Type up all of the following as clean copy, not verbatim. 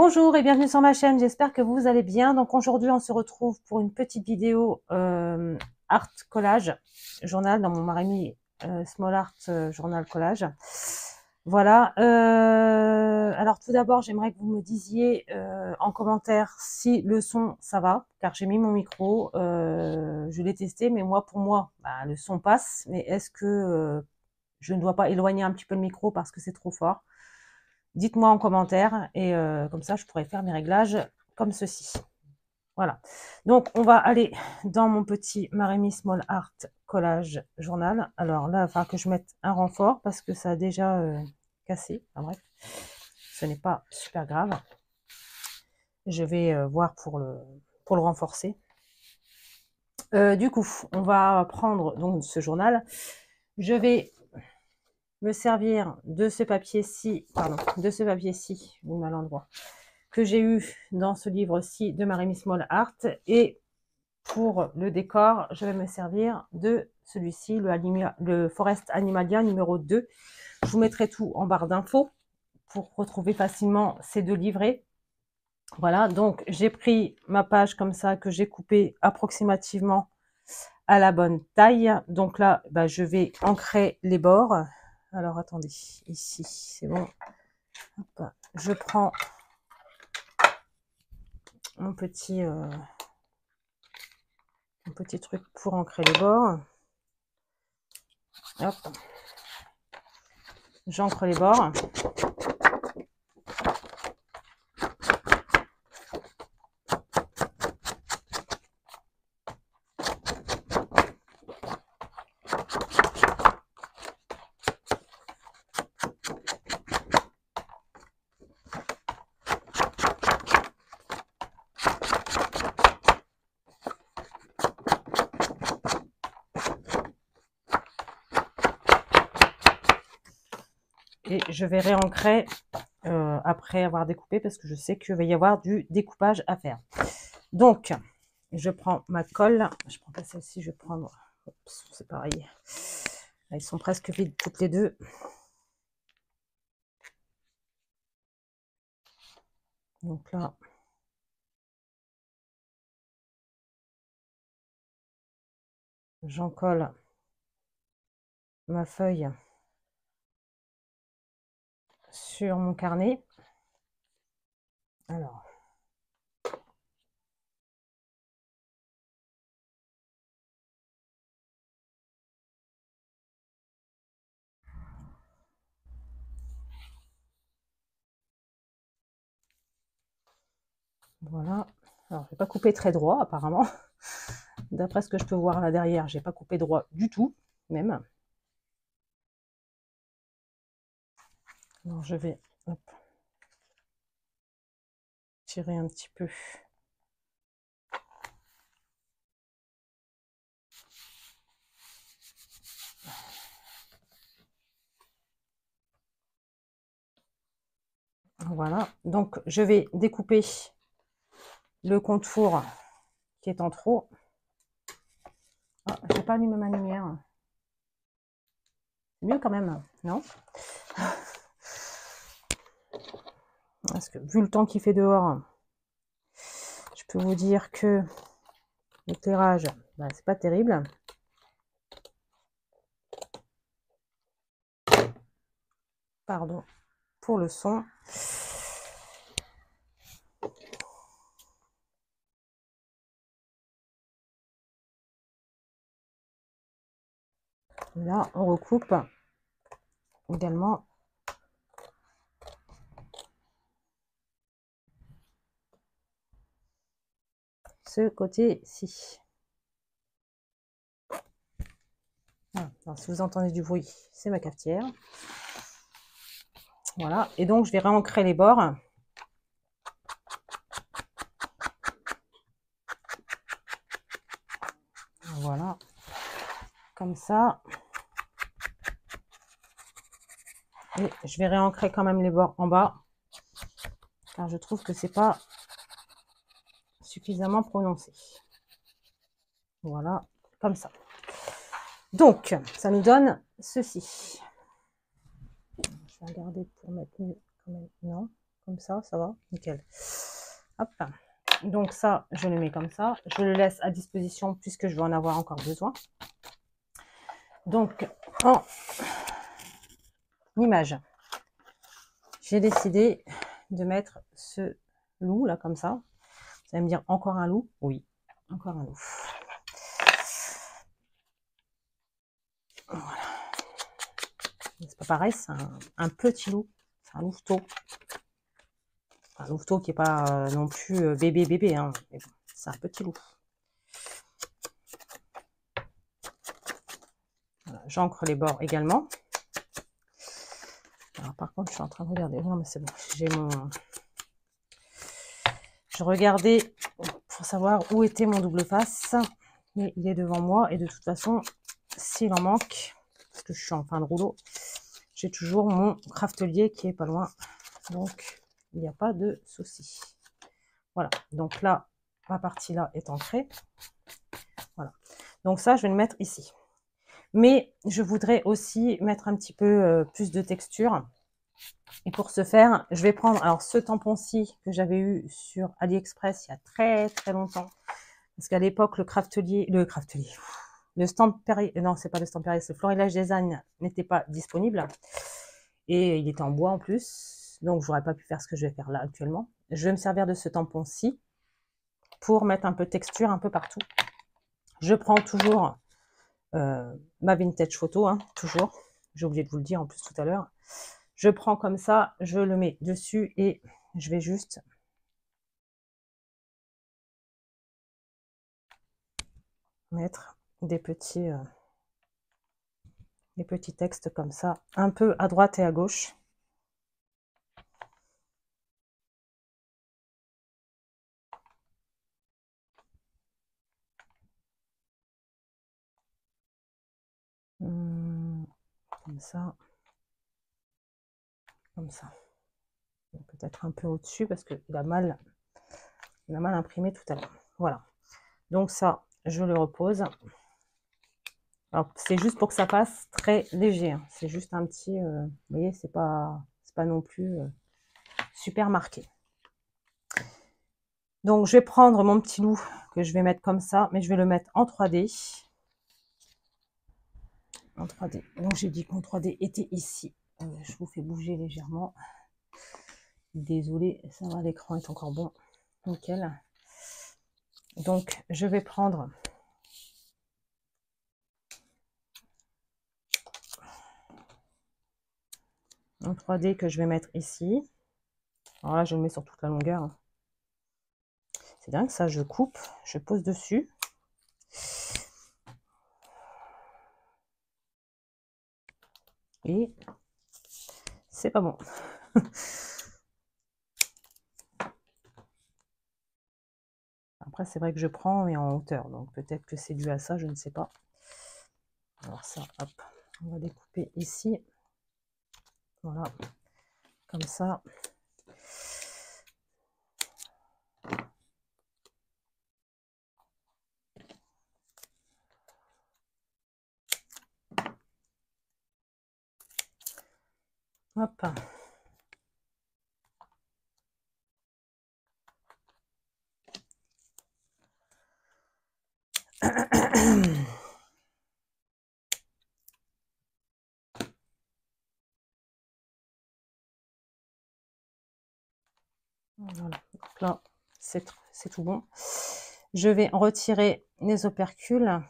Bonjour et bienvenue sur ma chaîne, j'espère que vous allez bien. Donc aujourd'hui on se retrouve pour une petite vidéo art collage journal dans mon Marimi Small Art journal collage. Voilà, alors tout d'abord j'aimerais que vous me disiez en commentaire si le son ça va, car j'ai mis mon micro, je l'ai testé, mais pour moi le son passe, mais est-ce que je ne dois pas éloigner un petit peu le micro parce que c'est trop fort? Dites-moi en commentaire et comme ça je pourrai faire mes réglages comme ceci. Voilà. Donc on va aller dans mon petit Marimi Small Art collage journal. Alors là, il va falloir que je mette un renfort parce que ça a déjà cassé. Enfin, bref, ce n'est pas super grave. Je vais voir pour le renforcer. Du coup, on va prendre donc ce journal. Je vais me servir de ce papier-ci, ou mal endroit, que j'ai eu dans ce livre-ci de Marimi Small Art. Et pour le décor, je vais me servir de celui-ci, le Forest Animalia numéro 2. Je vous mettrai tout en barre d'infos pour retrouver facilement ces deux livrets. Voilà, donc j'ai pris ma page comme ça que j'ai coupée approximativement à la bonne taille. Donc là, je vais ancrer les bords. Alors attendez, ici, c'est bon. Hop, je prends mon petit truc pour ancrer les bords. Hop, j'ancre les bords. Et je vais réancrer après avoir découpé parce que je sais qu'il va y avoir du découpage à faire. Donc, je prends ma colle. Je prends pas celle-ci, je vais prendre... C'est pareil. Là, ils sont presque vides toutes les deux. Donc là... j'en colle ma feuille sur mon carnet. Alors... voilà. Alors, je vais pas couper très droit, apparemment. D'après ce que je peux voir là derrière, j'ai pas coupé droit du tout, même. Alors, je vais tirer un petit peu. Voilà. Donc, je vais découper le contour qui est en trop. Ah, j'ai pas allumé ma lumière. C'est mieux quand même, non? Parce que vu le temps qu'il fait dehors, je peux vous dire que l'éclairage, c'est pas terrible. Pardon pour le son. Là, on recoupe également ce côté-ci. Alors, si vous entendez du bruit, c'est ma cafetière. Voilà, et donc je vais réancrer les bords. Voilà, comme ça. Et je vais réancrer quand même les bords en bas, car je trouve que c'est pas suffisamment prononcé. Voilà, comme ça. Donc, ça nous donne ceci. Je vais regarder pour mettre mieux quand même. Non, comme ça va, nickel. Hop. Donc ça, je le mets comme ça. Je le laisse à disposition puisque je vais en avoir encore besoin. Donc, en image, j'ai décidé de mettre ce loup là comme ça. Vous allez me dire, encore un loup? Oui, encore un loup. Voilà. C'est pas pareil, c'est un petit loup. C'est un louveteau. Un louveteau qui n'est pas non plus bébé, hein. Mais bon, c'est un petit loup. Voilà, j'encre les bords également. Alors, par contre, je suis en train de regarder. Non, mais c'est bon. J'ai mon... Je regardais pour savoir où était mon double face. Mais il est devant moi. Et de toute façon, s'il en manque, parce que je suis en fin de rouleau, j'ai toujours mon craftelier qui est pas loin. Donc, il n'y a pas de souci. Voilà. Donc là, ma partie là est ancrée. Voilà. Donc ça, je vais le mettre ici. Mais je voudrais aussi mettre un petit peu plus de texture. Et pour ce faire, je vais prendre alors ce tampon-ci que j'avais eu sur AliExpress il y a très très longtemps. Parce qu'à l'époque, le Stampéry, non, c'est pas le Stampéry, c'est Florilège Design n'était pas disponible. Et il était en bois en plus. Donc, j'aurais pas pu faire ce que je vais faire là actuellement. Je vais me servir de ce tampon-ci pour mettre un peu de texture un peu partout. Je prends toujours ma vintage photo, hein, toujours. J'ai oublié de vous le dire en plus tout à l'heure. Je prends comme ça, je le mets dessus et je vais juste mettre des petits textes comme ça, un peu à droite et à gauche. Comme ça. Comme ça. Peut-être un peu au-dessus parce qu'il a mal imprimé tout à l'heure. Voilà. Donc ça, je le repose. Alors, c'est juste pour que ça passe très léger. Hein. C'est juste un petit... vous voyez, c'est pas non plus super marqué. Donc, je vais prendre mon petit loup que je vais mettre comme ça, mais je vais le mettre en 3D. En 3D. Donc, j'ai dit que mon 3D était ici. Je vous fais bouger légèrement. Désolée, ça va, l'écran est encore bon. Nickel. Donc, je vais prendre... en 3D que je vais mettre ici. Alors là, je le mets sur toute la longueur. Hein. C'est dingue, ça, je coupe, je pose dessus. Et c'est pas bon. Après, c'est vrai que je prends, mais en hauteur. Donc, peut-être que c'est dû à ça, je ne sais pas. Alors ça, hop, on va découper ici. Voilà, comme ça. Hop. Voilà, donc là, c'est tout bon. Je vais retirer les opercules.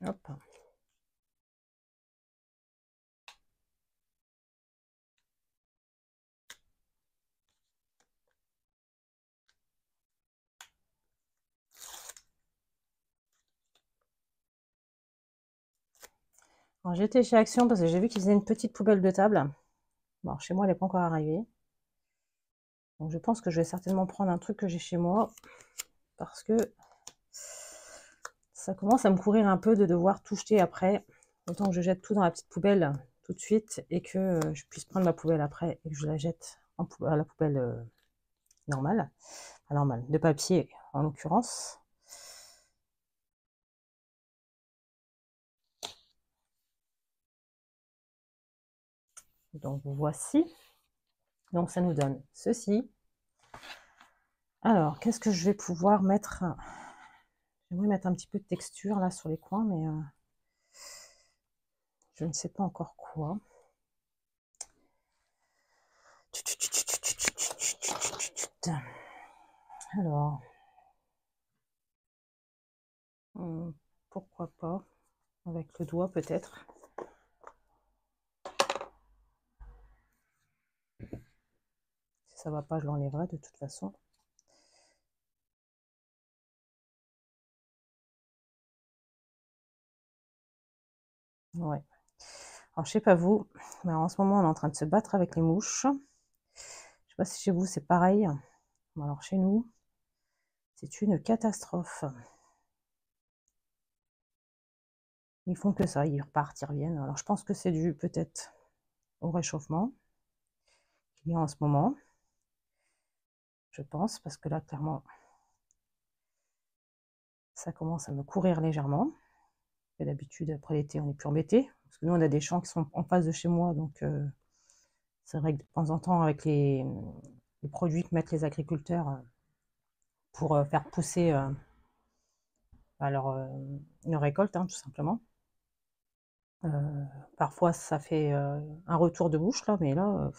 Hop. J'étais chez Action parce que j'ai vu qu'ils faisaient une petite poubelle de table. Bon, chez moi, elle n'est pas encore arrivée. Donc, je pense que je vais certainement prendre un truc que j'ai chez moi parce que Ça commence à me courir un peu de devoir tout jeter après. Autant que je jette tout dans la petite poubelle tout de suite et que je puisse prendre ma poubelle après et que je la jette à la poubelle normale. Pas normale, de papier en l'occurrence. Donc voici. Donc ça nous donne ceci. Alors, qu'est-ce que je vais pouvoir mettre? J'aimerais mettre un petit peu de texture là sur les coins, mais je ne sais pas encore quoi. Alors, pourquoi pas avec le doigt peut-être. Si ça va pas, je l'enlèverai de toute façon. Ouais. Alors, je sais pas vous, mais en ce moment, on est en train de se battre avec les mouches. Je sais pas si chez vous, c'est pareil. Bon, alors, chez nous, c'est une catastrophe. Ils font que ça, ils repartent, ils reviennent. Alors, je pense que c'est dû peut-être au réchauffement qu'il y a en ce moment. Je pense, parce que là, clairement, ça commence à me courir légèrement. Et d'habitude, après l'été, on n'est plus embêté. Parce que nous, on a des champs qui sont en face de chez moi, donc c'est vrai que de temps en temps, avec les produits que mettent les agriculteurs pour faire pousser leur récolte, hein, tout simplement. Parfois, ça fait un retour de bouche, là, mais là,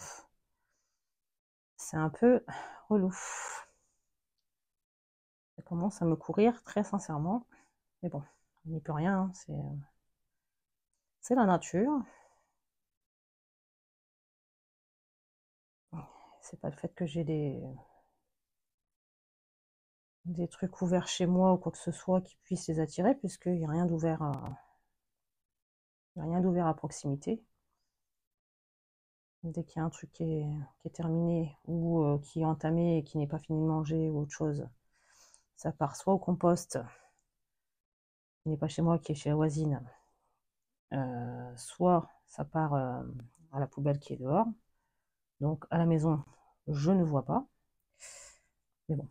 c'est un peu relou. Ça commence à me courir, très sincèrement. Mais bon, on n'y peut rien, hein, c'est la nature. C'est pas le fait que j'ai des trucs ouverts chez moi ou quoi que ce soit qui puissent les attirer, puisqu'il n'y a rien d'ouvert à proximité. Dès qu'il y a un truc qui est terminé ou qui est entamé et qui n'est pas fini de manger ou autre chose, ça part soit au compost, qui n'est pas chez moi, qui est chez la voisine, soit ça part à la poubelle qui est dehors. Donc à la maison, je ne vois pas. Mais bon.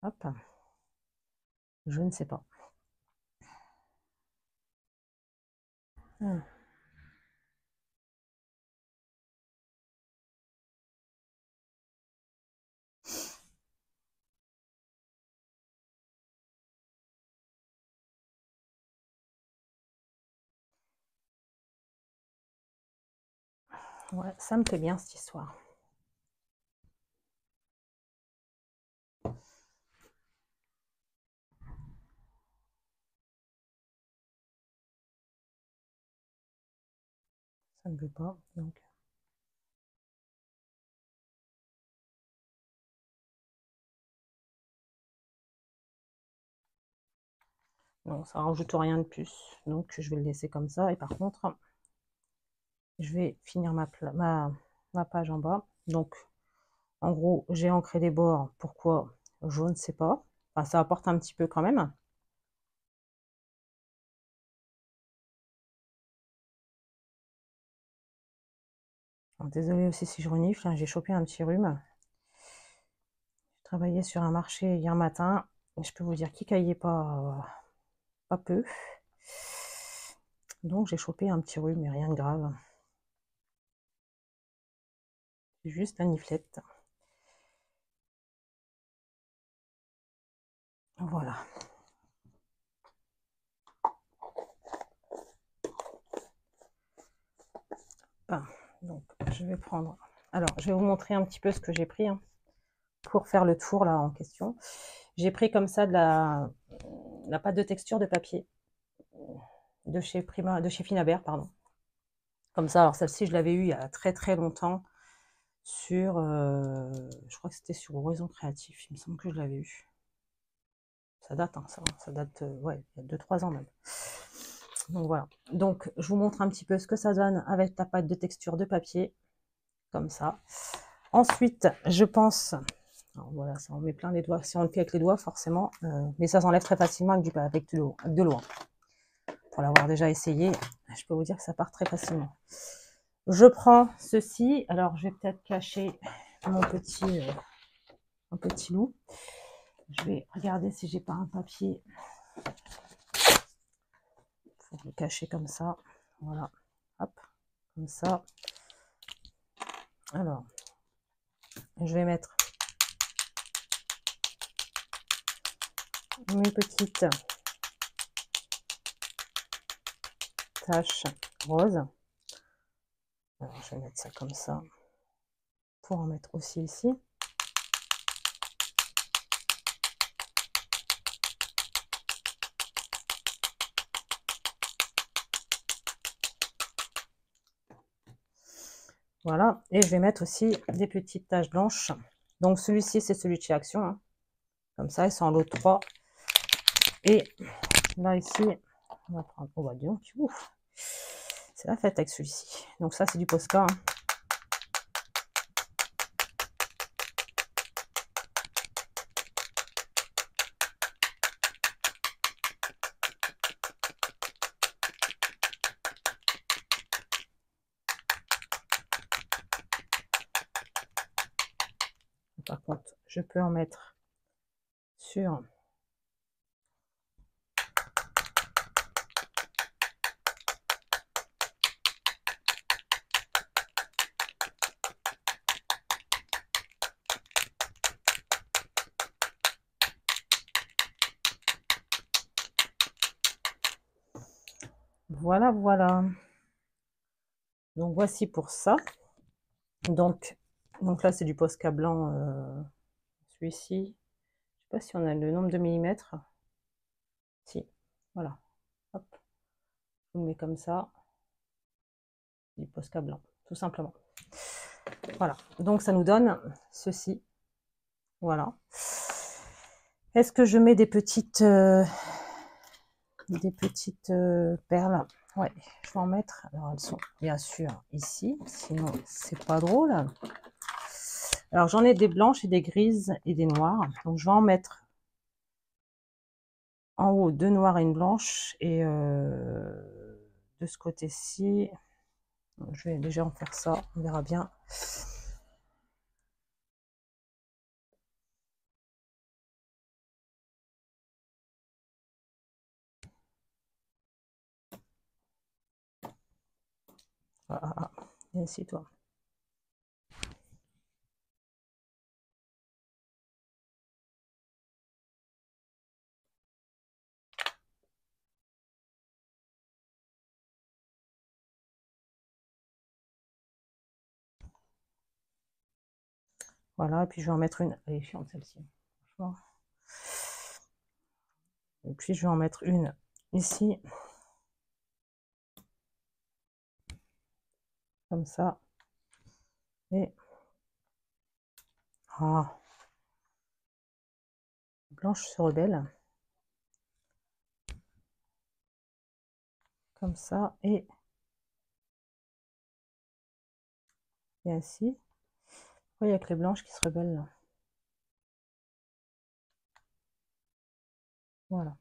Hop. Je ne sais pas. Ouais, ça me plaît bien cette histoire. Ça ne veut pas, donc. Non, ça rajoute rien de plus. Donc je vais le laisser comme ça. Et par contre, je vais finir ma page en bas. Donc, en gros, j'ai ancré les bords. Pourquoi? Je ne sais pas. Enfin, ça apporte un petit peu quand même. Désolée aussi si je renifle, hein, j'ai chopé un petit rhume. J'ai travaillé sur un marché hier matin. Et je peux vous dire qu'il caillait pas peu. Donc j'ai chopé un petit rhume, mais rien de grave. C'est juste la niflette. Voilà. Donc je vais prendre. Alors, je vais vous montrer un petit peu ce que j'ai pris pour faire le tour là en question. J'ai pris comme ça de la pâte de texture de papier de chez Finabert, pardon. Comme ça, alors celle-ci, je l'avais eue il y a très très longtemps sur, je crois que c'était sur Horizon Créatif, il me semble que je l'avais eu. Ça date, hein, ça date, ouais, il y a 2-3 ans même. Donc voilà. Donc je vous montre un petit peu ce que ça donne avec la pâte de texture de papier, comme ça. Ensuite, je pense Alors, voilà, ça on met plein les doigts. Si on le fait avec les doigts, forcément, mais ça s'enlève très facilement avec de l'eau. Pour l'avoir déjà essayé, je peux vous dire que ça part très facilement. Je prends ceci. Alors, je vais peut-être cacher mon petit loup. Je vais regarder si j'ai pas un papier pour le cacher comme ça. Voilà. Hop, comme ça. Alors, je vais mettre mes petites taches roses. Alors, je vais mettre ça comme ça pour en mettre aussi ici. Voilà, et je vais mettre aussi des petites taches blanches. Donc celui-ci, c'est celui de chez Action. Hein. Comme ça, ils sont en lot 3. Et là, ici, on va prendre... Oh, bah, dis donc, ouf. C'est la fête avec celui-ci. Donc ça, c'est du Posca. Hein. Par contre, je peux en mettre sur... Voilà, voilà. Donc voici pour ça. Donc là, c'est du Posca blanc. Celui-ci, je ne sais pas si on a le nombre de millimètres. Si, voilà. Hop. Je vous le mets comme ça. Du Posca blanc, tout simplement. Voilà. Donc ça nous donne ceci. Voilà. Est-ce que je mets des petites perles? Ouais, je vais en mettre. Alors elles sont bien sûr ici, sinon c'est pas drôle. Alors j'en ai des blanches et des grises et des noires. Donc je vais en mettre en haut 2 noires et une blanche. Et de ce côté-ci, je vais déjà en faire ça, on verra bien. Ah, viens ici toi. Voilà, et puis je vais en mettre une. Elle est chiante celle-ci. Franchement. Et puis je vais en mettre une ici. Comme ça. Et ah, blanche se rebelle. Comme ça. Et ainsi. Vous voyez avec les blanches qui se rebellent là. Voilà.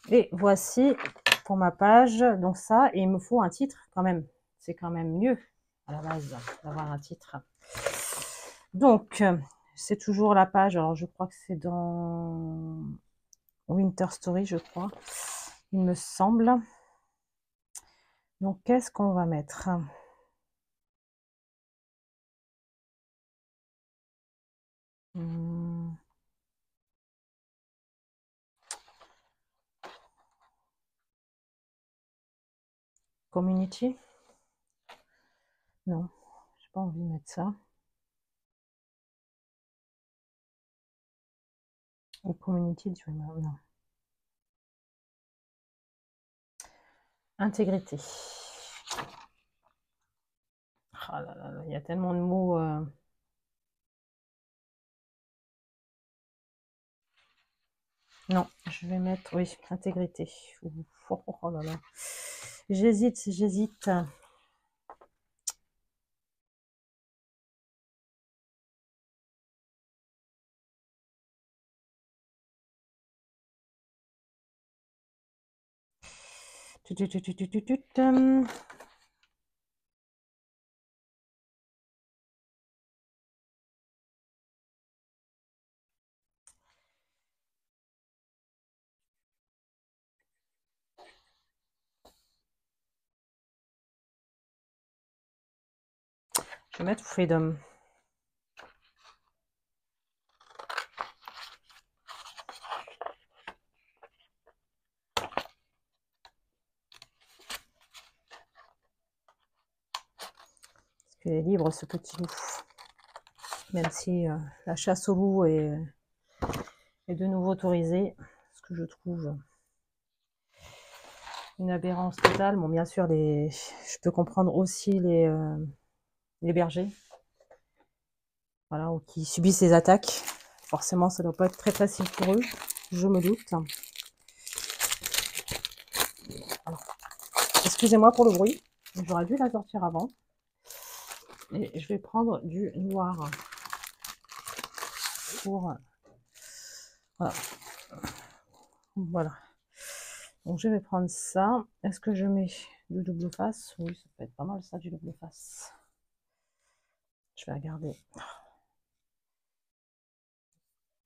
Et voici pour ma page. Donc ça, et il me faut un titre quand même. C'est quand même mieux à la base d'avoir un titre. Donc, c'est toujours la page. Alors, je crois que c'est dans Winter Story, je crois. Il me semble. Donc, qu'est-ce qu'on va mettre? Community? Non, j'ai pas envie de mettre ça. Ou community, tu vois, non. Intégrité. Ah là là, il y a tellement de mots. Non, je vais mettre, oui, intégrité. Oh là là. J'hésite, j'hésite. Je vais mettre Freedom. Parce qu'il est libre, ce petit loup. Même si la chasse au loup est de nouveau autorisée, ce que je trouve une aberrance totale. Bon, bien sûr, je peux comprendre aussi les bergers, voilà, ou qui subissent les attaques. Forcément, ça ne doit pas être très facile pour eux, je me doute. Excusez-moi pour le bruit, j'aurais dû la sortir avant. Et je vais prendre du noir pour... Voilà. Voilà. Donc je vais prendre ça. Est-ce que je mets du double face? Oui, ça peut être pas mal ça, du double face. Je vais regarder.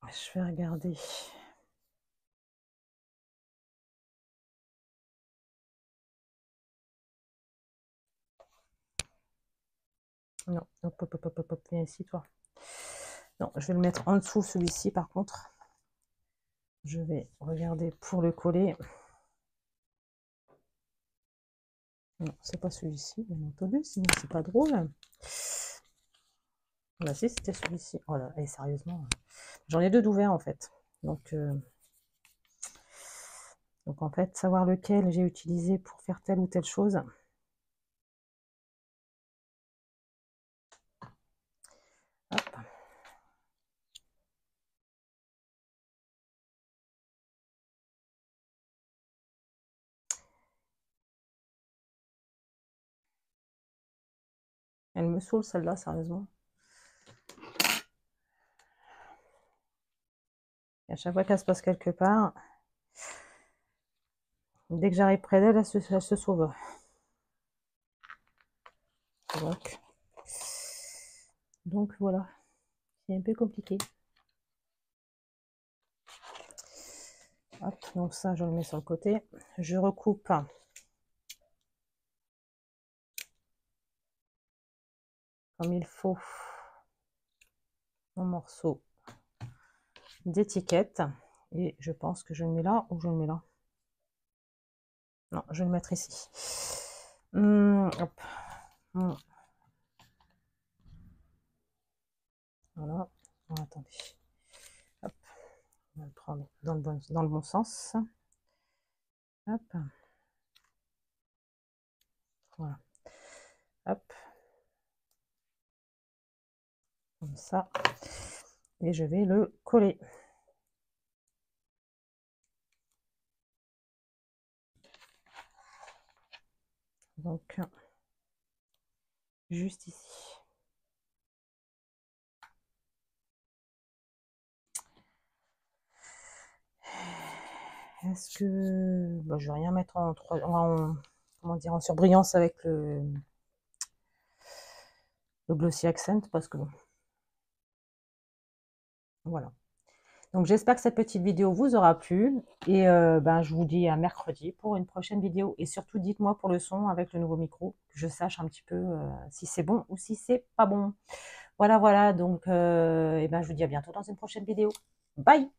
Je vais regarder. Non, hop, hop, hop, hop, hop, viens ici, toi. Non, je vais le mettre en dessous, celui-ci, par contre. Je vais regarder pour le coller. Non, c'est pas celui-ci, bien entendu, sinon c'est pas drôle. Bah si, c'était celui-ci. Oh là, et sérieusement, j'en ai deux d'ouverts en fait. Donc en fait, savoir lequel j'ai utilisé pour faire telle ou telle chose. Hop. Elle me saoule celle-là, sérieusement. Et à chaque fois qu'elle se passe quelque part, dès que j'arrive près d'elle, elle se sauve. Donc voilà, c'est un peu compliqué. Hop, donc ça, je le mets sur le côté. Je recoupe comme il faut mon morceau d'étiquette. Et je pense que je le mets là ou je le mets là. Non, je vais le mettre ici. Hop. Voilà. Oh, attendez. Hop. On va le prendre dans le bon sens. Hop. Voilà. Hop. Comme ça. Et je vais le coller. Donc, juste ici. Est-ce que... Bah, je vais rien mettre comment dire, en surbrillance avec le Glossy Accent parce que bon. Voilà. Donc j'espère que cette petite vidéo vous aura plu et ben, je vous dis à mercredi pour une prochaine vidéo et surtout dites-moi pour le son avec le nouveau micro que je sache un petit peu si c'est bon ou si c'est pas bon. Voilà, voilà, donc et ben, je vous dis à bientôt dans une prochaine vidéo. Bye!